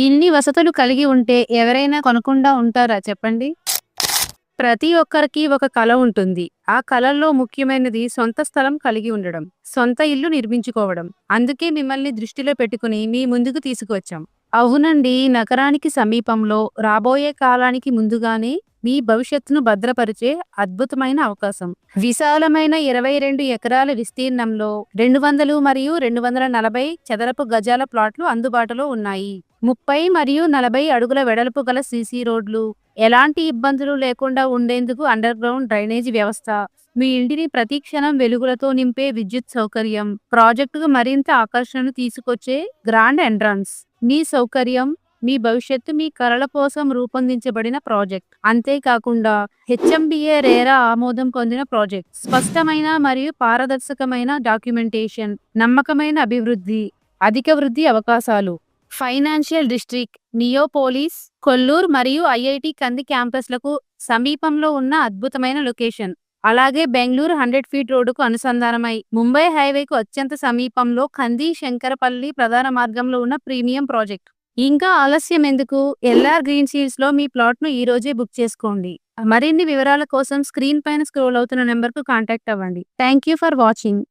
ఇన్ని వసతులు కలిగి ఉంటే ఎవరైనా కొనకుండా ఉంటారా చెప్పండి? ప్రతి ఒక్కరికి ఒక కల ఉంటుంది. ఆ కలల్లో ముఖ్యమైనది సొంత స్థలం కలిగి ఉండడం. సొంత ఇల్లు నిర్మించుకోవడం. అందుకే మిమ్మల్ని దృష్టిలో పెట్టుకుని మీ ముందుకు తీసుకువచ్చాం. అవునండి. నగరానికి సమీపంలో రాబోయే కాలానికి ముందుగానే మీ భవిష్యత్తును భద్రపరిచే అద్భుతమైన అవకాశం. విశాలమైన 22 ఎకరాల విస్తీర్ణంలో 200 మరియు 240 చదరపు గజాల ప్లాట్లు అందుబాటులో ఉన్నాయి. 30 మరియు 40 అడుగుల వెడల్పు గల సీసీ రోడ్లు, ఎలాంటి ఇబ్బందులు లేకుండా ఉండేందుకు అండర్ గ్రౌండ్ డ్రైనేజీ వ్యవస్థ, మీ ఇంటిని ప్రతి క్షణం వెలుగులతో నింపే విద్యుత్ సౌకర్యం, ప్రాజెక్టుకు మరింత ఆకర్షణను తీసుకొచ్చే గ్రాండ్ ఎంట్రన్స్. మీ సౌకర్యం, మీ భవిష్యత్తు మీ కలల కోసం రూపొందించబడిన ప్రాజెక్ట్. అంతేకాకుండా హెచ్ఎండిఏ రేరా ఆమోదం పొందిన ప్రాజెక్ట్. స్పష్టమైన మరియు పారదర్శకమైన డాక్యుమెంటేషన్, నమ్మకమైన అభివృద్ధి, అధిక వృద్ధి అవకాశాలు. ఫైనాన్షియల్ డిస్ట్రిక్ట్, నియోపోలిస్, కొల్లూరు మరియు ఐఐటి కంది క్యాంపస్లకు సమీపంలో ఉన్న అద్భుతమైన లొకేషన్. అలాగే బెంగళూరు 100 ఫీట్ రోడ్డుకు అనుసంధానమై ముంబై హైవేకు అత్యంత సమీపంలో కంది శంకరపల్లి ప్రధాన మార్గంలో ఉన్న ప్రీమియం ప్రాజెక్ట్. ఇంకా ఆలస్యం ఎందుకు? ఎల్ఆర్ గ్రీన్ సీడ్స్ లో మీ ప్లాట్ ను ఈ రోజే బుక్ చేసుకోండి. మరిన్ని వివరాల కోసం స్క్రీన్ పైన స్క్రోల్ అవుతున్న నెంబర్ కు కాంటాక్ట్ అవ్వండి. Thank you for watching.